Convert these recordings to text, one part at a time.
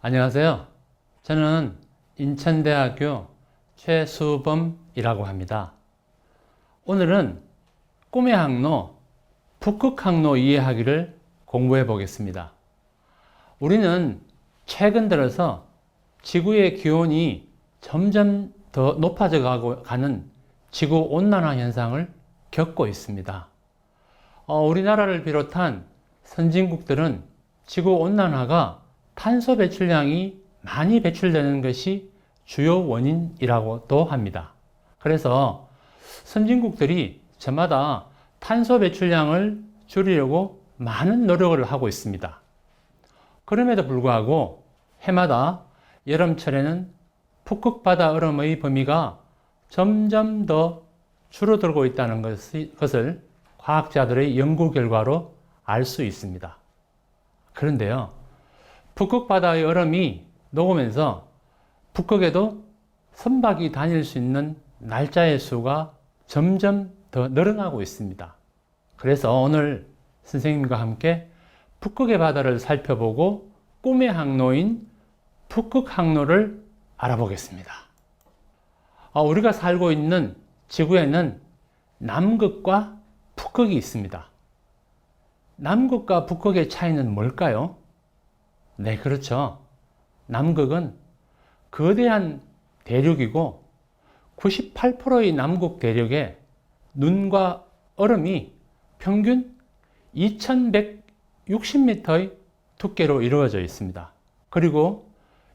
안녕하세요. 저는 인천대학교 최수범이라고 합니다. 오늘은 꿈의 항로, 북극항로 이해하기를 공부해 보겠습니다. 우리는 최근 들어서 지구의 기온이 점점 더 높아져 가는 지구온난화 현상을 겪고 있습니다. 우리나라를 비롯한 선진국들은 지구온난화가 탄소 배출량이 많이 배출되는 것이 주요 원인이라고도 합니다. 그래서 선진국들이 저마다 탄소 배출량을 줄이려고 많은 노력을 하고 있습니다. 그럼에도 불구하고 해마다 여름철에는 북극바다 얼음의 범위가 점점 더 줄어들고 있다는 것을 과학자들의 연구 결과로 알 수 있습니다. 그런데요, 북극바다의 얼음이 녹으면서 북극에도 선박이 다닐 수 있는 날짜의 수가 점점 더 늘어나고 있습니다. 그래서 오늘 선생님과 함께 북극의 바다를 살펴보고 꿈의 항로인 북극항로를 알아보겠습니다. 우리가 살고 있는 지구에는 남극과 북극이 있습니다. 남극과 북극의 차이는 뭘까요? 네, 그렇죠. 남극은 거대한 대륙이고 98%의 남극 대륙에 눈과 얼음이 평균 2160m의 두께로 이루어져 있습니다. 그리고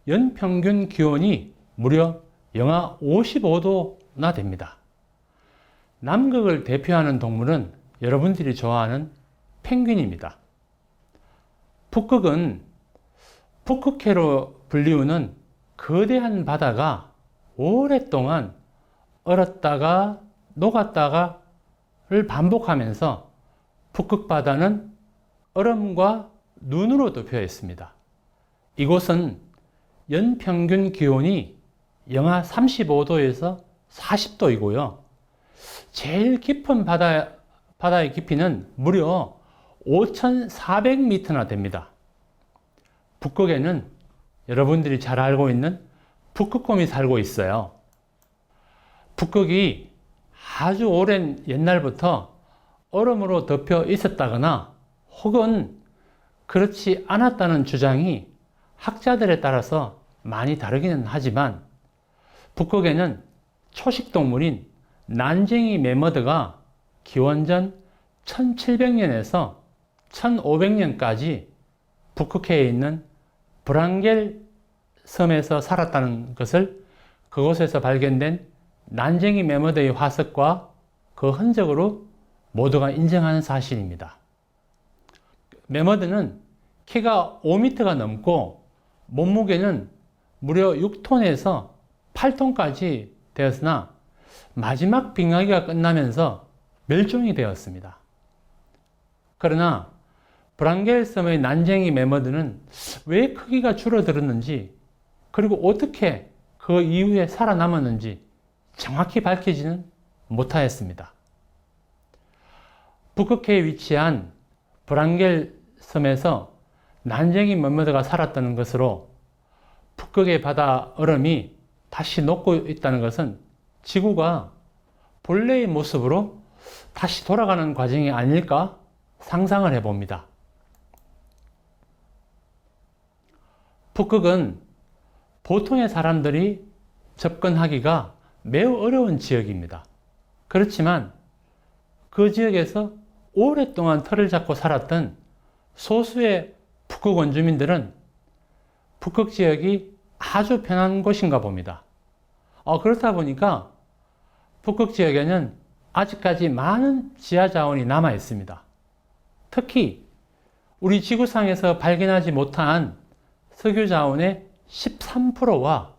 연평균 기온이 무려 영하 55도나 됩니다. 남극을 대표하는 동물은 여러분들이 좋아하는 펭귄입니다. 북극은 북극해로 불리우는 거대한 바다가 오랫동안 얼었다가 녹았다가를 반복하면서 북극바다는 얼음과 눈으로 덮여 있습니다. 이곳은 연평균 기온이 영하 35도에서 40도이고요. 제일 깊은 바다의 깊이는 무려 5,400m나 됩니다. 북극에는 여러분들이 잘 알고 있는 북극곰이 살고 있어요. 북극이 아주 오랜 옛날부터 얼음으로 덮여 있었다거나 혹은 그렇지 않았다는 주장이 학자들에 따라서 많이 다르기는 하지만 북극에는 초식동물인 난쟁이 매머드가 기원전 1700년에서 1500년까지 북극해에 있는 브랑겔 섬에서 살았다는 것을 그곳에서 발견된 난쟁이 매머드의 화석과 그 흔적으로 모두가 인정하는 사실입니다. 매머드는 키가 5m가 넘고 몸무게는 무려 6톤에서 8톤까지 되었으나 마지막 빙하기가 끝나면서 멸종이 되었습니다. 그러나 브랑겔 섬의 난쟁이 매머드는 왜 크기가 줄어들었는지 그리고 어떻게 그 이후에 살아남았는지 정확히 밝히지는 못하였습니다. 북극해에 위치한 브랑겔 섬에서 난쟁이 매머드가 살았다는 것으로 북극의 바다 얼음이 다시 녹고 있다는 것은 지구가 본래의 모습으로 다시 돌아가는 과정이 아닐까 상상을 해봅니다. 북극은 보통의 사람들이 접근하기가 매우 어려운 지역입니다. 그렇지만 그 지역에서 오랫동안 터를 잡고 살았던 소수의 북극 원주민들은 북극 지역이 아주 편한 곳인가 봅니다. 그렇다 보니까 북극 지역에는 아직까지 많은 지하 자원이 남아 있습니다. 특히 우리 지구상에서 발견하지 못한 석유 자원의 13%와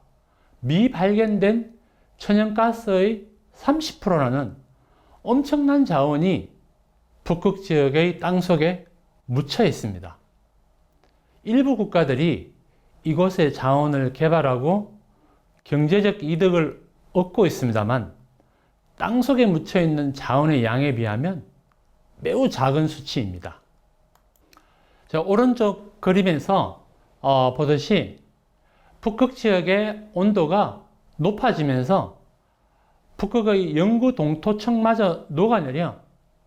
미발견된 천연가스의 30%라는 엄청난 자원이 북극 지역의 땅속에 묻혀 있습니다. 일부 국가들이 이곳의 자원을 개발하고 경제적 이득을 얻고 있습니다만 땅속에 묻혀 있는 자원의 양에 비하면 매우 작은 수치입니다. 자, 오른쪽 그림에서 보듯이 북극 지역의 온도가 높아지면서 북극의 영구 동토층마저 녹아내려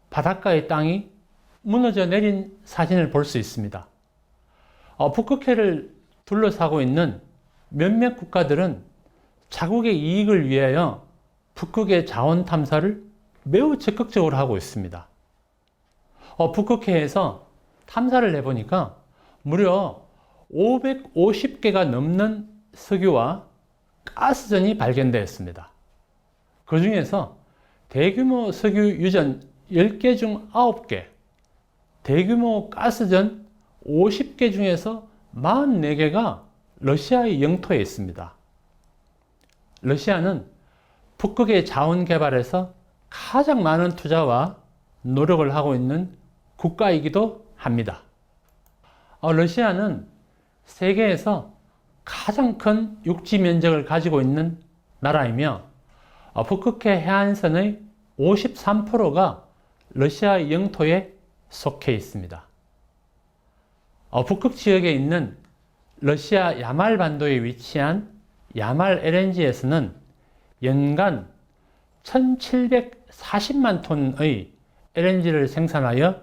바닷가의 땅이 무너져 내린 사진을 볼 수 있습니다. 북극해를 둘러싸고 있는 몇몇 국가들은 자국의 이익을 위하여 북극의 자원 탐사를 매우 적극적으로 하고 있습니다. 북극해에서 탐사를 해보니까 무려 550개가 넘는 석유와 가스전이 발견되었습니다. 그 중에서 대규모 석유 유전 10개 중 9개, 대규모 가스전 50개 중에서 44개가 러시아의 영토에 있습니다. 러시아는 북극의 자원 개발에서 가장 많은 투자와 노력을 하고 있는 국가이기도 합니다. 러시아는 세계에서 가장 큰 육지 면적을 가지고 있는 나라이며 북극해 해안선의 53%가 러시아의 영토에 속해 있습니다. 북극 지역에 있는 러시아 야말 반도에 위치한 야말 LNG에서는 연간 1740만 톤의 LNG를 생산하여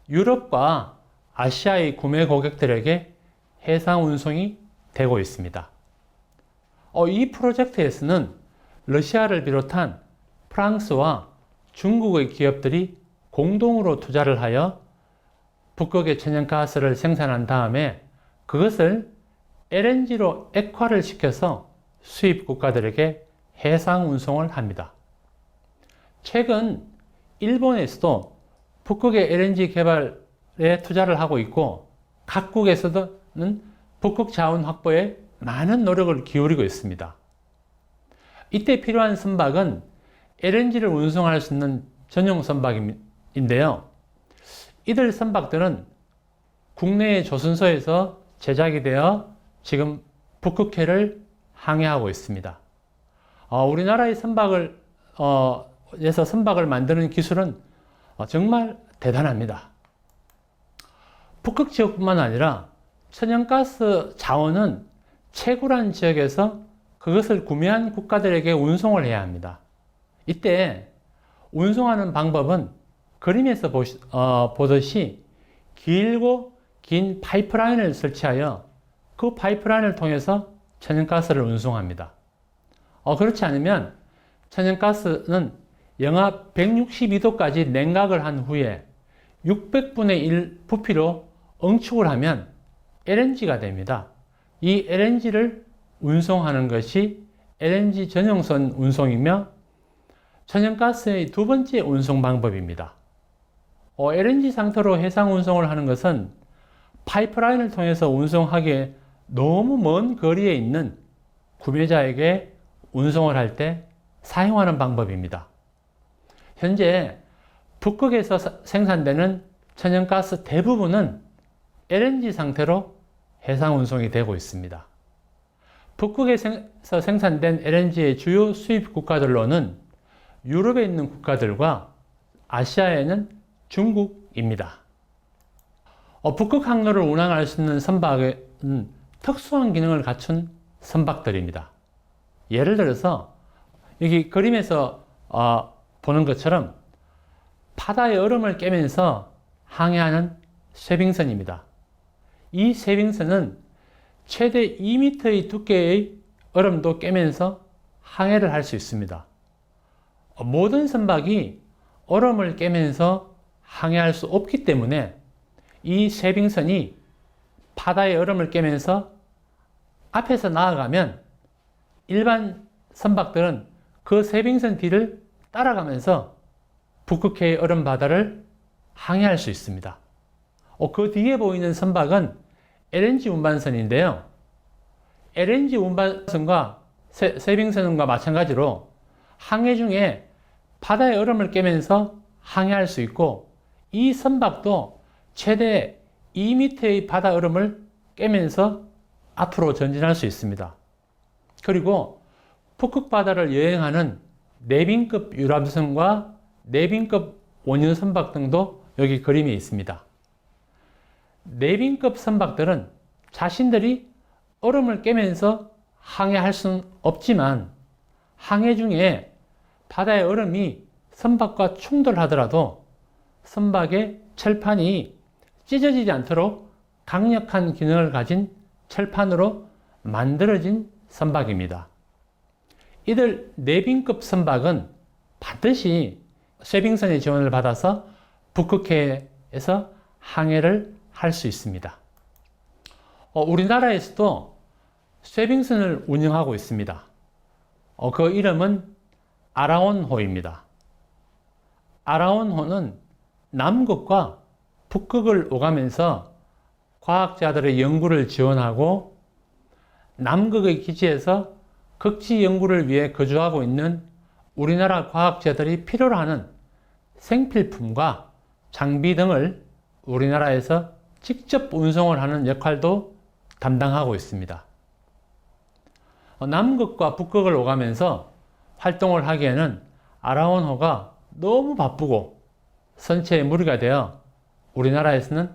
유럽과 아시아의 구매 고객들에게 해상 운송이 되고 있습니다. 이 프로젝트에서는 러시아를 비롯한 프랑스와 중국의 기업들이 공동으로 투자를 하여 북극의 천연가스를 생산한 다음에 그것을 LNG로 액화를 시켜서 수입 국가들에게 해상 운송을 합니다. 최근 일본에서도 북극의 LNG 개발에 투자를 하고 있고 각국에서는 북극 자원 확보에 많은 노력을 기울이고 있습니다. 이때 필요한 선박은 LNG를 운송할 수 있는 전용 선박인데요. 이들 선박들은 국내의 조선소에서 제작이 되어 지금 북극해를 항해하고 있습니다. 우리나라의 선박을 만드는 기술은 정말 대단합니다. 북극 지역뿐만 아니라 천연가스 자원은 채굴한 지역에서 그것을 구매한 국가들에게 운송을 해야 합니다. 이때 운송하는 방법은 그림에서 보듯이 길고 긴 파이프라인을 설치하여 그 파이프라인을 통해서 천연가스를 운송합니다. 그렇지 않으면 천연가스는 영하 162도까지 냉각을 한 후에 600분의 1 부피로 응축을 하면 LNG가 됩니다. 이 LNG를 운송하는 것이 LNG 전용선 운송이며 천연가스의 두 번째 운송 방법입니다. LNG 상태로 해상 운송을 하는 것은 파이프라인을 통해서 운송하기에 너무 먼 거리에 있는 구매자에게 운송을 할 때 사용하는 방법입니다. 현재 북극에서 생산되는 천연가스 대부분은 LNG 상태로 해상 운송이 되고 있습니다. 북극에서 생산된 LNG의 주요 수입 국가들로는 유럽에 있는 국가들과 아시아에는 중국입니다. 북극 항로를 운항할 수 있는 선박은 특수한 기능을 갖춘 선박들입니다. 예를 들어서 여기 그림에서 보는 것처럼 바다의 얼음을 깨면서 항해하는 쇄빙선입니다. 이 쇄빙선은 최대 2m의 두께의 얼음도 깨면서 항해를 할 수 있습니다. 모든 선박이 얼음을 깨면서 항해할 수 없기 때문에 이 쇄빙선이 바다의 얼음을 깨면서 앞에서 나아가면 일반 선박들은 그 쇄빙선 뒤를 따라가면서 북극해의 얼음 바다를 항해할 수 있습니다. 그 뒤에 보이는 선박은 LNG 운반선인데요. LNG 운반선과 쇄빙선과 마찬가지로 항해 중에 바다의 얼음을 깨면서 항해할 수 있고 이 선박도 최대 2m의 바다 얼음을 깨면서 앞으로 전진할 수 있습니다. 그리고 북극 바다를 여행하는 내빈급 유람선과 내빈급 원유 선박 등도 여기 그림에 있습니다. 내빈급 선박들은 자신들이 얼음을 깨면서 항해할 수는 없지만 항해 중에 바다의 얼음이 선박과 충돌하더라도 선박의 철판이 찢어지지 않도록 강력한 기능을 가진 철판으로 만들어진 선박입니다. 이들 네빈급 선박은 반드시 쇠빙선의 지원을 받아서 북극해에서 항해를 할 수 있습니다. 우리나라에서도 쇠빙선을 운영하고 있습니다. 그 이름은 아라온호입니다. 아라온호는 남극과 북극을 오가면서 과학자들의 연구를 지원하고 남극의 기지에서 극지 연구를 위해 거주하고 있는 우리나라 과학자들이 필요로 하는 생필품과 장비 등을 우리나라에서 직접 운송을 하는 역할도 담당하고 있습니다. 남극과 북극을 오가면서 활동을 하기에는 아라온호가 너무 바쁘고 선체에 무리가 되어 우리나라에서는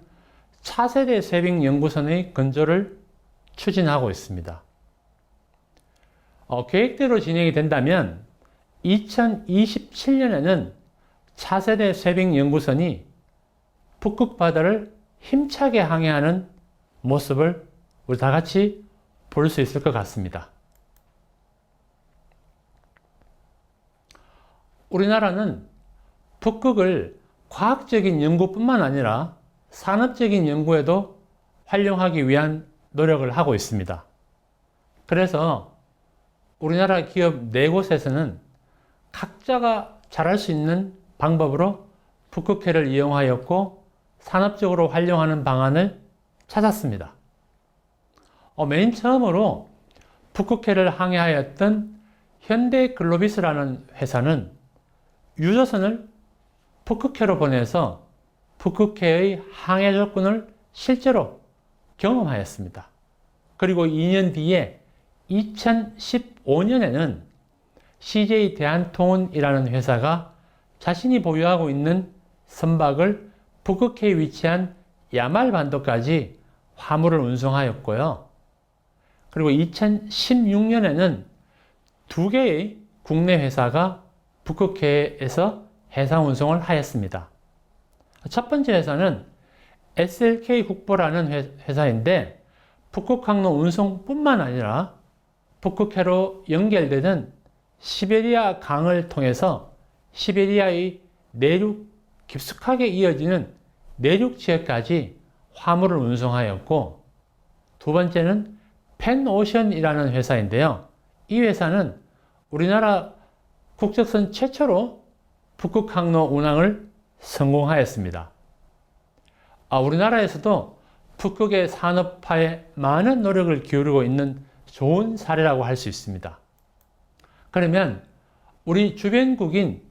차세대 쇠빙 연구선의 건조를 추진하고 있습니다. 계획대로 진행이 된다면 2027년에는 차세대 쇠빙 연구선이 북극 바다를 힘차게 항해하는 모습을 우리 다 같이 볼 수 있을 것 같습니다. 우리나라는 북극을 과학적인 연구뿐만 아니라 산업적인 연구에도 활용하기 위한 노력을 하고 있습니다. 그래서 우리나라 기업 4곳에서는 각자가 잘할 수 있는 방법으로 북극해를 이용하였고 산업적으로 활용하는 방안을 찾았습니다. 맨 처음으로 북극해를 항해하였던 현대글로비스라는 회사는 유조선을 북극해로 보내서 북극해의 항해 조건을 실제로 경험하였습니다. 그리고 2년 뒤에 2015년에는 CJ 대한통운이라는 회사가 자신이 보유하고 있는 선박을 북극해에 위치한 야말 반도까지 화물을 운송하였고요. 그리고 2016년에는 2개의 국내 회사가 북극해에서 해상 운송을 하였습니다. 첫 번째 회사는 SLK 국보라는 회사인데 북극항로 운송뿐만 아니라 북극해로 연결되는 시베리아 강을 통해서 시베리아의 내륙 깊숙하게 이어지는 내륙 지역까지 화물을 운송하였고, 두 번째는 펜오션이라는 회사인데요. 이 회사는 우리나라 국적선 최초로 북극항로 운항을 성공하였습니다. 우리나라에서도 북극의 산업화에 많은 노력을 기울이고 있는 좋은 사례라고 할 수 있습니다. 그러면 우리 주변국인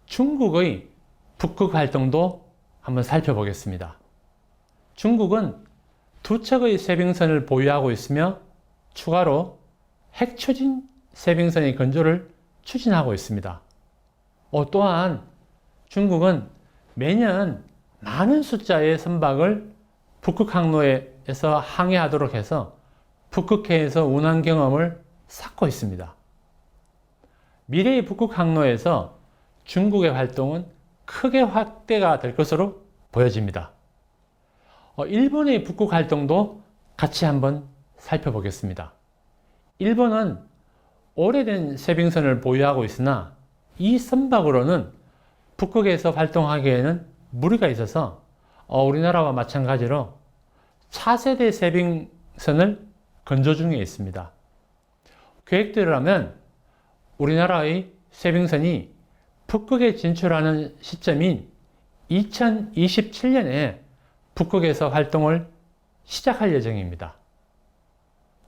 중국의 북극 활동도 한번 살펴보겠습니다. 중국은 2척의 쇠빙선을 보유하고 있으며 추가로 핵추진 쇠빙선의 건조를 추진하고 있습니다. 또한 중국은 매년 많은 숫자의 선박을 북극 항로에서 항해하도록 해서 북극해에서 운항 경험을 쌓고 있습니다. 미래의 북극 항로에서 중국의 활동은 크게 확대가 될 것으로 보여집니다. 일본의 북극 활동도 같이 한번 살펴보겠습니다. 일본은 오래된 쇠빙선을 보유하고 있으나 이 선박으로는 북극에서 활동하기에는 무리가 있어서 우리나라와 마찬가지로 차세대 쇠빙선을 건조 중에 있습니다. 계획대로라면 우리나라의 쇠빙선이 북극에 진출하는 시점인 2027년에 북극에서 활동을 시작할 예정입니다.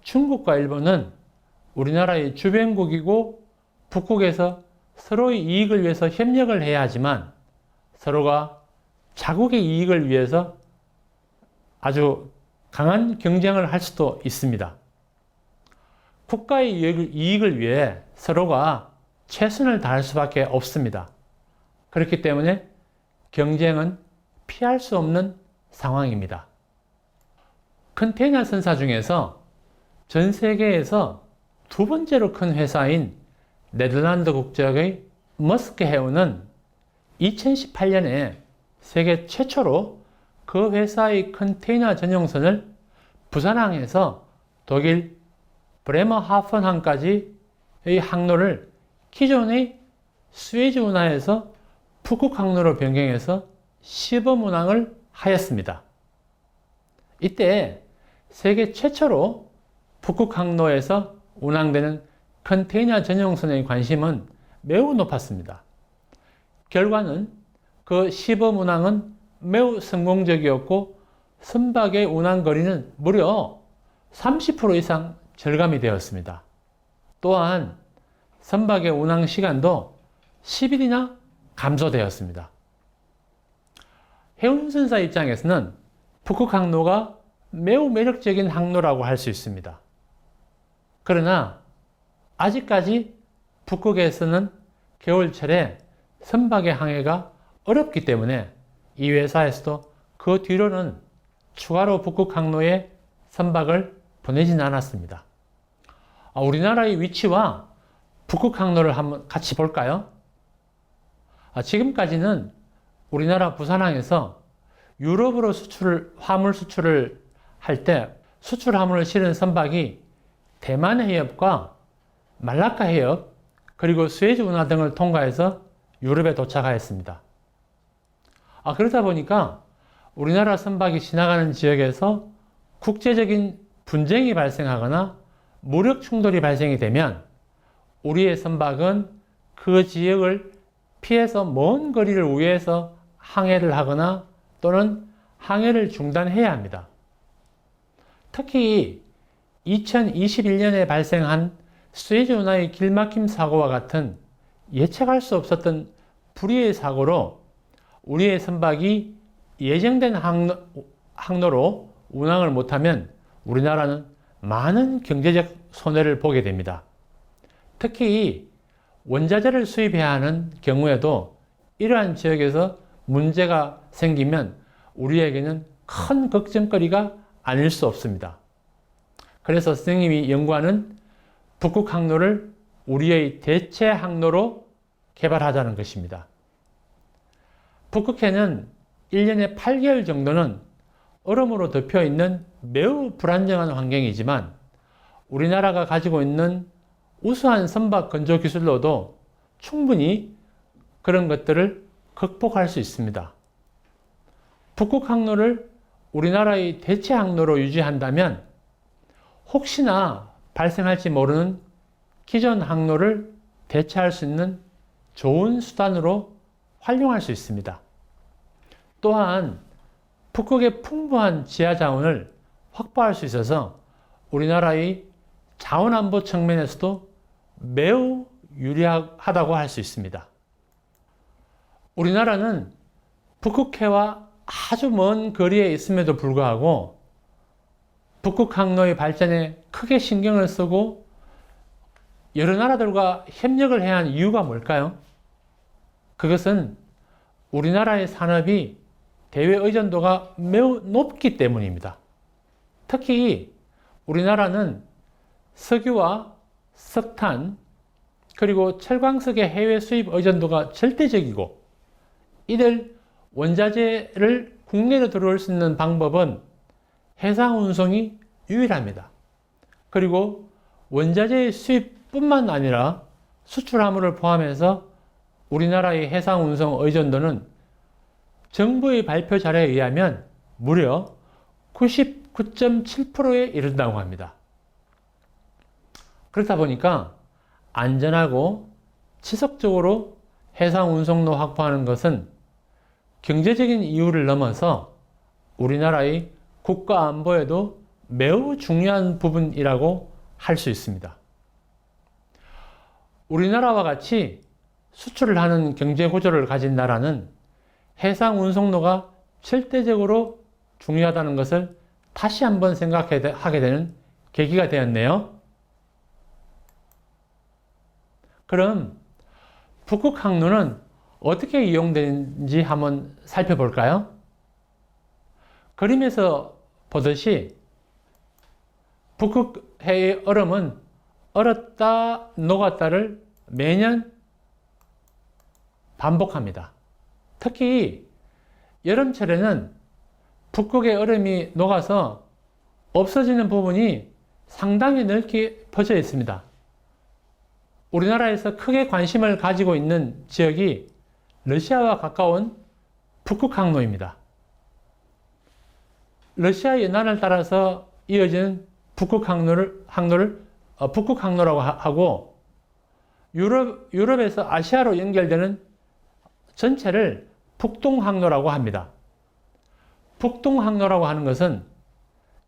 중국과 일본은 우리나라의 주변국이고 북극에서 서로의 이익을 위해서 협력을 해야 하지만 서로가 자국의 이익을 위해서 아주 강한 경쟁을 할 수도 있습니다. 국가의 이익을 위해 서로가 최선을 다할 수밖에 없습니다. 그렇기 때문에 경쟁은 피할 수 없는 상황입니다. 컨테이너 선사 중에서 전 세계에서 두 번째로 큰 회사인 네덜란드 국적의 머스크 해운은 2018년에 세계 최초로 그 회사의 컨테이너 전용선을 부산항에서 독일 브레머하픈항까지의 항로를 기존의 스웨즈 운하에서 북극 항로로 변경해서 시범 운항을 하였습니다. 이때 세계 최초로 북극 항로에서 운항되는 컨테이너 전용선의 관심은 매우 높았습니다. 결과는 그 시범 운항은 매우 성공적이었고 선박의 운항 거리는 무려 30% 이상 절감이 되었습니다. 또한 선박의 운항 시간도 10일이나 감소되었습니다. 해운선사 입장에서는 북극 항로가 매우 매력적인 항로라고 할 수 있습니다. 그러나 아직까지 북극에서는 겨울철에 선박의 항해가 어렵기 때문에 이 회사에서도 그 뒤로는 추가로 북극 항로에 선박을 보내진 않았습니다. 우리나라의 위치와 북극 항로를 한번 같이 볼까요? 지금까지는 우리나라 부산항에서 유럽으로 화물 수출을 할 때 수출 화물을 실은 선박이 대만 해협과 말라카 해협 그리고 스웨즈 운하 등을 통과해서 유럽에 도착하였습니다. 그러다 보니까 우리나라 선박이 지나가는 지역에서 국제적인 분쟁이 발생하거나 무력 충돌이 발생이 되면 우리의 선박은 그 지역을 피해서 먼 거리를 우회해서 항해를 하거나 또는 항해를 중단해야 합니다. 특히 2021년에 발생한 스웨즈 운하의 길막힘 사고와 같은 예측할 수 없었던 불의의 사고로 우리의 선박이 예정된 항로로 운항을 못하면 우리나라는 많은 경제적 손해를 보게 됩니다. 특히 원자재를 수입해야 하는 경우에도 이러한 지역에서 문제가 생기면 우리에게는 큰 걱정거리가 아닐 수 없습니다. 그래서 선생님이 연구하는 북극 항로를 우리의 대체 항로로 개발하자는 것입니다. 북극해는 1년에 8개월 정도는 얼음으로 덮여 있는 매우 불안정한 환경이지만 우리나라가 가지고 있는 우수한 선박 건조 기술로도 충분히 그런 것들을 극복할 수 있습니다. 북극 항로를 우리나라의 대체 항로로 유지한다면 혹시나 발생할지 모르는 기존 항로를 대체할 수 있는 좋은 수단으로 활용할 수 있습니다. 또한 북극의 풍부한 지하 자원을 확보할 수 있어서 우리나라의 자원안보 측면에서도 매우 유리하다고 할 수 있습니다. 우리나라는 북극해와 아주 먼 거리에 있음에도 불구하고 북극 항로의 발전에 크게 신경을 쓰고 여러 나라들과 협력을 해야 하는 이유가 뭘까요? 그것은 우리나라의 산업이 대외 의존도가 매우 높기 때문입니다. 특히 우리나라는 석유와 석탄 그리고 철광석의 해외 수입 의존도가 절대적이고 이들 원자재를 국내로 들어올 수 있는 방법은 해상 운송이 유일합니다. 그리고 원자재의 수입뿐만 아니라 수출 화물을 포함해서 우리나라의 해상 운송 의존도는 정부의 발표 자료에 의하면 무려 99.7%에 이른다고 합니다. 그렇다 보니까 안전하고 지속적으로 해상 운송로 확보하는 것은 경제적인 이유를 넘어서 우리나라의 국가 안보에도 매우 중요한 부분이라고 할 수 있습니다. 우리나라와 같이 수출을 하는 경제 구조를 가진 나라는 해상 운송로가 절대적으로 중요하다는 것을 다시 한번 생각하게 되는 계기가 되었네요. 그럼 북극 항로는 어떻게 이용되는지 한번 살펴볼까요? 그림에서 보듯이 북극 해의 얼음은 얼었다 녹았다를 매년 반복합니다. 특히 여름철에는 북극의 얼음이 녹아서 없어지는 부분이 상당히 넓게 퍼져 있습니다. 우리나라에서 크게 관심을 가지고 있는 지역이 러시아와 가까운 북극 항로입니다. 러시아 연안을 따라서 이어지는 북극 항로를 북극 항로라고 하고, 유럽에서 아시아로 연결되는 전체를 북동 항로라고 합니다. 북동 항로라고 하는 것은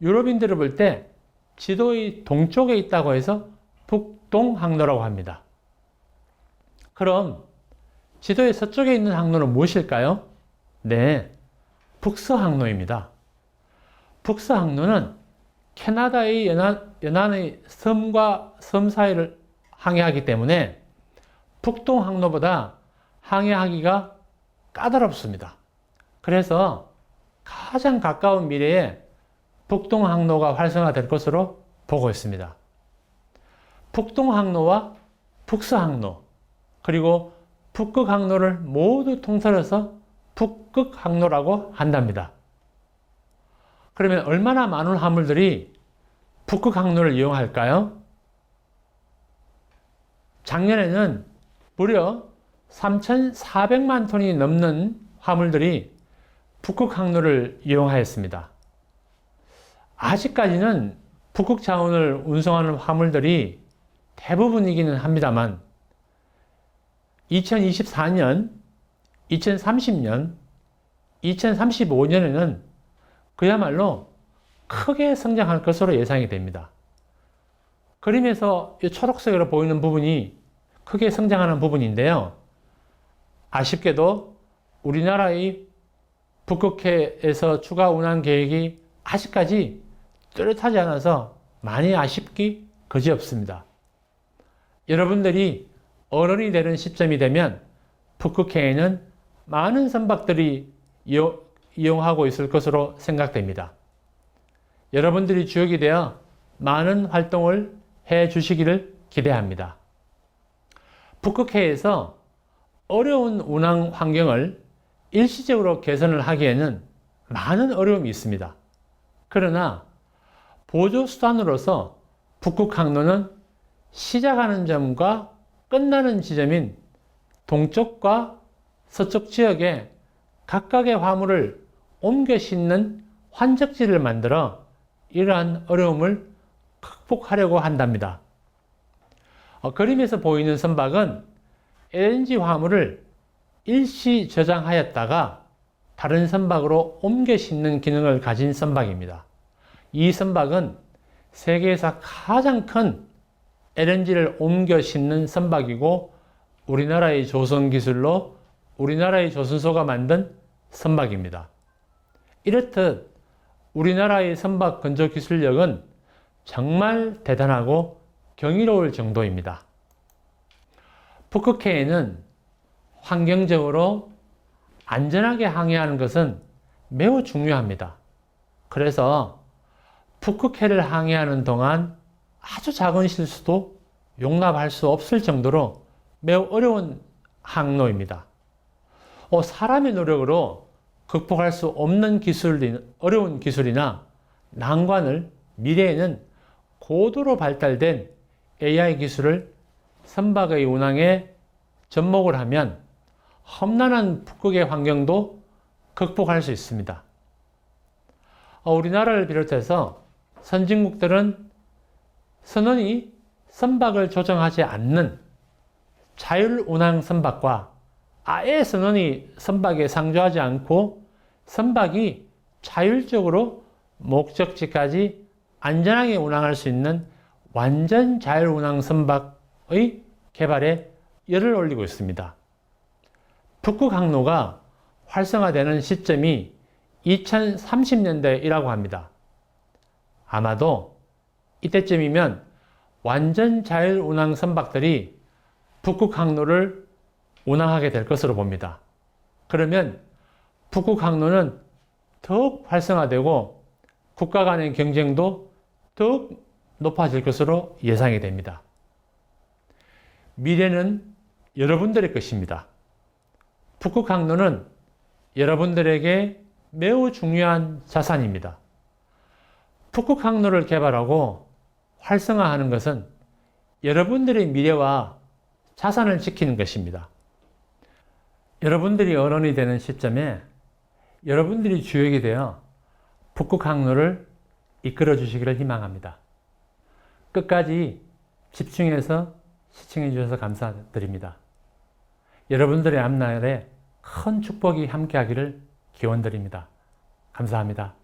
유럽인들을 볼 때 지도의 동쪽에 있다고 해서 북동 항로라고 합니다. 그럼 지도의 서쪽에 있는 항로는 무엇일까요? 네, 북서 항로입니다. 북서 항로는 캐나다의 연안의 섬과 섬 사이를 항해하기 때문에 북동 항로보다 항해하기가 까다롭습니다. 그래서 가장 가까운 미래에 북동 항로가 활성화될 것으로 보고 있습니다. 북동 항로와 북서 항로, 그리고 북극 항로를 모두 통틀어서 북극 항로라고 한답니다. 그러면 얼마나 많은 화물들이 북극 항로를 이용할까요? 작년에는 무려 3,400만 톤이 넘는 화물들이 북극 항로를 이용하였습니다. 아직까지는 북극 자원을 운송하는 화물들이 대부분이기는 합니다만 2024년, 2030년, 2035년에는 그야말로 크게 성장할 것으로 예상이 됩니다. 그림에서 이 초록색으로 보이는 부분이 크게 성장하는 부분인데요. 아쉽게도 우리나라의 북극해에서 추가 운항 계획이 아직까지 뚜렷하지 않아서 많이 아쉽기 그지없습니다. 여러분들이 어른이 되는 시점이 되면 북극해에는 많은 선박들이 이용하고 있을 것으로 생각됩니다. 여러분들이 주역이 되어 많은 활동을 해 주시기를 기대합니다. 북극해에서 어려운 운항 환경을 일시적으로 개선을 하기에는 많은 어려움이 있습니다. 그러나 보조수단으로서 북극 항로는 시작하는 점과 끝나는 지점인 동쪽과 서쪽 지역에 각각의 화물을 옮겨 싣는 환적지를 만들어 이러한 어려움을 극복하려고 한답니다. 그림에서 보이는 선박은 LNG 화물을 일시 저장하였다가 다른 선박으로 옮겨 싣는 기능을 가진 선박입니다. 이 선박은 세계에서 가장 큰 LNG를 옮겨 싣는 선박이고 우리나라의 조선 기술로 우리나라의 조선소가 만든 선박입니다. 이렇듯 우리나라의 선박 건조 기술력은 정말 대단하고 경이로울 정도입니다. 북극해에는 환경적으로 안전하게 항해하는 것은 매우 중요합니다. 그래서 북극해를 항해하는 동안 아주 작은 실수도 용납할 수 없을 정도로 매우 어려운 항로입니다. 사람의 노력으로 극복할 수 없는 어려운 기술이나 난관을 미래에는 고도로 발달된 AI 기술을 선박의 운항에 접목을 하면 험난한 북극의 환경도 극복할 수 있습니다. 우리나라를 비롯해서 선진국들은 선원이 선박을 조정하지 않는 자율운항 선박과 아예 선원이 선박에 상주하지 않고 선박이 자율적으로 목적지까지 안전하게 운항할 수 있는 완전 자율운항 선박의 개발에 열을 올리고 있습니다. 북극 항로가 활성화되는 시점이 2030년대이라고 합니다. 아마도 이때쯤이면 완전 자율운항 선박들이 북극 항로를 운항하게 될 것으로 봅니다. 그러면 북극 항로는 더욱 활성화되고 국가 간의 경쟁도 더욱 높아질 것으로 예상이 됩니다. 미래는 여러분들의 것입니다. 북극 항로는 여러분들에게 매우 중요한 자산입니다. 북극 항로를 개발하고 활성화하는 것은 여러분들의 미래와 자산을 지키는 것입니다. 여러분들이 어른이 되는 시점에 여러분들이 주역이 되어 북극 항로를 이끌어 주시기를 희망합니다. 끝까지 집중해서 시청해 주셔서 감사드립니다. 여러분들의 앞날에 큰 축복이 함께하기를 기원드립니다. 감사합니다.